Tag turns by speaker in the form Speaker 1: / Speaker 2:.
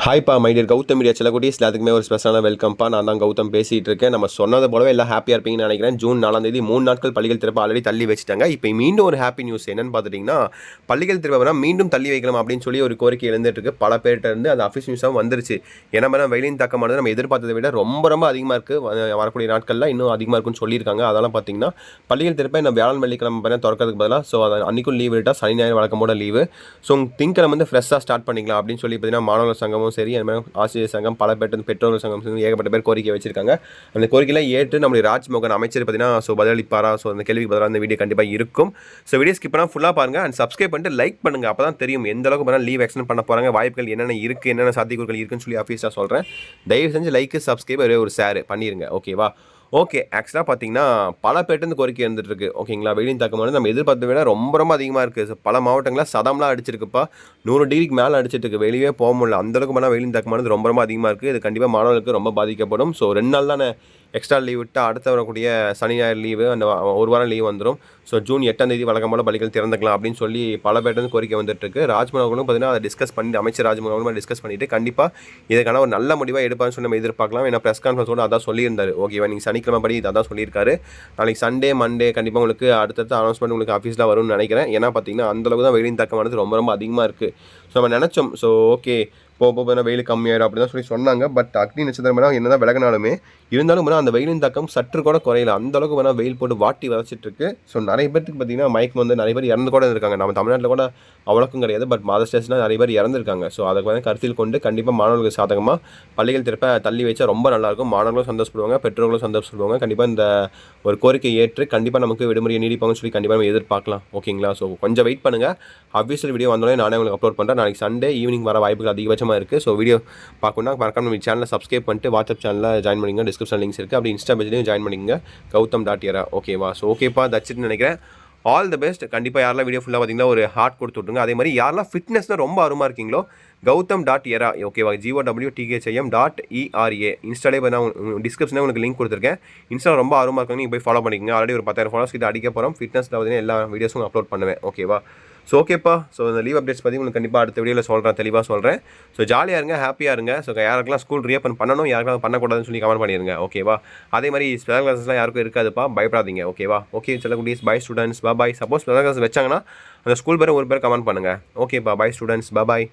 Speaker 1: ஹாய்ப்பா my dear Gautham media செல்லக்குட்டீஸ் எல்லாத்துக்குமே ஒரு ஸ்பெஷலான வெல்கம்ப்பா. நான் தான் கௌதம் பேசிகிட்டு இருக்கேன். நம்ம சொன்னது போலவே எல்லாம் ஹாப்பியாக இருப்பீங்கன்னு நினைக்கிறேன். ஜூன் 4 3 நாட்கள் பள்ளிகள் திறப்பு ஆல்ரெடி தள்ளி வச்சுட்டாங்க. இப்போ மீண்டும் ஒரு ஹாப்பி நியூஸ் என்னன்னு பார்த்துட்டிங்கன்னா, பள்ளிகள் திறப்புனா மீண்டும் தள்ளி வைக்கலாம் அப்படின்னு சொல்லி ஒரு கோரிக்கை எழுந்துட்டு இருக்கு. பல பேர்கிட்ட இருந்து அது அஃபிஷியல் நியூஸாகவும் வந்துருச்சு. ஏன்னா வெயிலின் தாக்கமானது நம்ம எதிர்பார்த்ததை விட ரொம்ப ரொம்ப அதிகமாக இருக்குது. வரக்கூடிய நாட்களில் இன்னும் அதிகமாக இருக்குன்னு சொல்லியிருக்காங்க. அதெல்லாம் பார்த்தீங்கன்னா பள்ளிகள் திறப்பை நம்ம வியாழன் வெள்ளிக்கிழமை பார்த்தீங்கன்னா திறக்கிறதுக்கு பதிலாக ஸோ அதை அன்றைக்கும் லீவ் விட்டால் சனி ஞாயிறு வழக்கமோட லீவு. ஸோ திங்கக்கிழமை வந்து ஃப்ரெஷ்ஷாக ஸ்டார்ட் பண்ணிக்கலாம் அப்படின்னு சொல்லி பார்த்தீங்கன்னா மாணவர் சங்கமும் சரி, அது மாதிரி ஆசிரியர் சங்கம், பல பேர் பெற்றோர்கள் சங்கம் ஏகப்பட்ட பேர் கோரிக்கை வச்சிருக்காங்க. அந்த கோரிக்கையில் ஏற்று நம்முடைய ராஜ்மோகன் அமைச்சர் பார்த்தீங்கன்னா ஸோ பதிலளிப்பாரா, ஸோ அந்த கேள்விக்கு பதிலாக அந்த வீடியோ கண்டிப்பாக இருக்கும். ஸோ வீடியோ ஸ்கிப் பண்ணால் ஃபுல்லாக பாருங்கள் அண்ட் சப்ஸ்கிரைப் பண்ணிட்டு லைக் பண்ணுங்கள். அப்போ தான் தெரியும் எந்த அளவுக்கு பண்ணால் லீவ் எக்ஸ்டெண்ட் பண்ண போகிறாங்க, வாய்ப்புகள் என்னென்ன இருக்குது, என்னென்ன சாத்தியக்கூறுகள் இருக்குன்னு சொல்லி ஆஃபீஸாக சொல்கிறேன். தயவு செஞ்சு லைக்கு சப்ஸ்கிரைப் ஒரு ஷேர் பண்ணிடுங்க. ஓகேவா? ஓகே, ஆக்சுவலாக பார்த்தீங்கன்னா பல பேர்ட்டு கோரிக்கை இருந்துகிட்ருக்கு. ஓகேங்களா? வெயிலின் தாக்கமானது நம்ம எதிர்பார்த்த விட ரொம்ப ரொம்ப அதிகமாக இருக்குது. பல மாவட்டங்களில் சதம்லாம் அடிச்சிருக்குப்பா. 100 டிகிரிக்கு மேலே அடிச்சிட்டு இருக்கு. வெளியே போக முடியல. அந்தளவுக்கு பண்ணால் வெயிலின் தாக்கமானது ரொம்ப ரொம்ப அதிகமாக இருக்குது. இது கண்டிப்பாக மாணவர்களுக்கு ரொம்ப பாதிக்கப்படும். ஸோ 2 நாள் தானே எக்ஸ்ட்ரா லீவ் விட்டால் அடுத்த வரக்கூடிய சனி ஞாயிறு லீவு, அந்த ஒரு வாரம் லீவ் வந்துடும். ஸோ ஜூன் 8 வழக்கம் போல பள்ளிகள் திறந்துக்கலாம் அப்படின்னு சொல்லி பல பேர்ட்டு கோரிக்கை வந்துட்டுருக்கு. ராஜ்மோகனும் பார்த்தீங்கன்னா அதை டிஸ்கஸ் பண்ணி அமைச்சர் ராஜ்மோகனும் டிஸ்கஸ் பண்ணிவிட்டு கண்டிப்பாக இதுக்கான ஒரு நல்ல முடிவாக எடுப்பான்னு சொல்லி நம்ம எதிர்பார்க்கலாம். ஏன்னா ப்ரெஸ் கான்ஃபரன்ஸோட அதான் சொல்லியிருந்தார். ஓகேவா? நீங்கள் சனிக்கிழமை படி அதான் சொல்லியிருக்காரு. நாளைக்கு சண்டே மண்டே கண்டிப்பாக உங்களுக்கு அடுத்தடுத்த அனௌன்ஸ்மெண்ட் உங்களுக்கு ஆஃபீஸில் வரும்னு நினைக்கிறேன். ஏன்னா பார்த்தீங்கன்னா அந்தளவுக்கு தான் வெயிலின் தாக்கமானது ரொம்ப ரொம்ப அதிகமாக இருக்குது. ஸோ நம்ம நினச்சோம் ஸோ ஓகே போக வெயில் கம்மியாயிடும் அப்படி தான் சொல்லி சொன்னாங்க. பட் அக்னி நட்சத்திரம் என்ன தான் விலகினாலுமே இருந்தாலும் அந்த வெயிலின் தாக்கம் சற்று கூட குறையல. அந்தளவுக்கு வேணால் வெயில் போட்டு வாட்டி வதச்சிட்ருக்கு. ஸோ நிறைய பேருக்கு பார்த்தீங்கன்னா மயக்கம் வந்து நிறைய பேர் இறந்து கூட இருந்திருக்காங்க. நம்ம தமிழ்நாட்டில் கூட அவ்வளோக்கும் கிடையாது. பட் மதர் ஸ்டேஷனில் நிறைய பேர் இறந்துருக்காங்க. ஸோ அதை வந்து கருத்தில் கொண்டு கண்டிப்பாக மாணவர்களுக்கு சாதகமாக பள்ளிகள் திறப்ப தள்ளி வச்சா ரொம்ப நல்லாயிருக்கும். மாணவர்களும் சந்தோஷப்படுவாங்க, பெற்றோர்களும் சந்தோஷப்படுவாங்க. கண்டிப்பாக இந்த ஒரு கோரிக்கை ஏற்று கண்டிப்பாக நமக்கு விடுமுறையை நீடிப்பாங்கன்னு சொல்லி கண்டிப்பாக நம்ம எதிர்பார்க்கலாம். ஓகேங்களா? ஸோ கொஞ்சம் வெயிட் பண்ணுங்கள். அஃபிஷியல் வீடியோ வந்தோடனே நானே உங்களுக்கு அப்லோட் பண்ணுறேன். நாளைக்கு சண்டே ஈவினிங் வர வாய்ப்புகள் அதிகபட்சமாக இருக்குது. ஸோ வீடியோ பார்க்கணுன்னா மறக்காம நம்ம சேனலை சப்ஸ்கிரைப் பண்ணிட்டு வாட்ஸ்அப் சேனலில் ஜாயின் பண்ணிங்க. டிஸ்கிரிப்ஷன் லிங்க்ஸ் இருக்குது. அப்படி இன்ஸ்டா பேஜ்லையும் ஜாயின் பண்ணிங்க. Gautam.era. ஓகேவா? ஸோ ஓகேப்பா, தட்ஸ்ன்னு நினைக்கிறேன். All the best. கண்டிப்பாக யாரெல்லாம் வீடியோ ஃபுல்லாக பார்த்தீங்கன்னா ஒரு ஹார்ட் கொடுத்து விட்ருங்க. அதே மாதிரி யாரெல்லாம் ஃபிட்னஸில் ரொம்ப அருமாக இருக்கீங்களோ Gautam.era. ஓகேவா? GOWTHIM.ERA. இன்ஸ்டாலே நான் டிஸ்கிரிப்ஷனில் உங்களுக்கு லிங்க் கொடுத்துருக்கேன். இன்ஸ்டா ரொம்ப ஆர்வமாக இருக்காங்க, நீங்கள் போய் ஃபாலோ பண்ணிக்கோங்க. ஆல்ரெடி ஒரு 10,000 ஃபாலோஸ் கிட்ட அடிக்க போகிறோம். ஃபிட்னஸில் பார்த்தீங்கன்னா எல்லா வீடியோஸும் அப்லோட் பண்ணுவேன். ஓகேவா? ஸோ ஓகேப்பா. ஸோ இந்த லீவ் அப்டேட்ஸ் பற்றி உங்களுக்கு கண்டிப்பாக அடுத்த வீடியோவில் சொல்கிறேன், தெளிவாக சொல்கிறேன். ஸோ ஜாலியாக இருங்க, ஹாப்பியாக இருங்க. ஸோ யாருக்கெல்லாம் ஸ்கூல் ரீஓப்பன் பண்ணணும், யாருக்கெல்லாம் பண்ணக்கூடாதுன்னு சொல்லி கமெண்ட் பண்ணிடுங்க. ஓகேவா? அதே மாதிரி ஸ்பெஷல் கிளாஸஸ்லாம் யாருக்கும் இருக்காதுப்பா, பயப்படாதீங்க. ஓகேவா? ஓகே செல்லக்குட்டீஸ், bye students, bye. Suppose special class வச்சாங்கன்னா அந்த ஸ்கூல் பேரை ஒரு பேர் கமெண்ட் பண்ணுங்கள். ஓகேப்பா, பை ஸ்டூடெண்ட்ஸ், பாய்.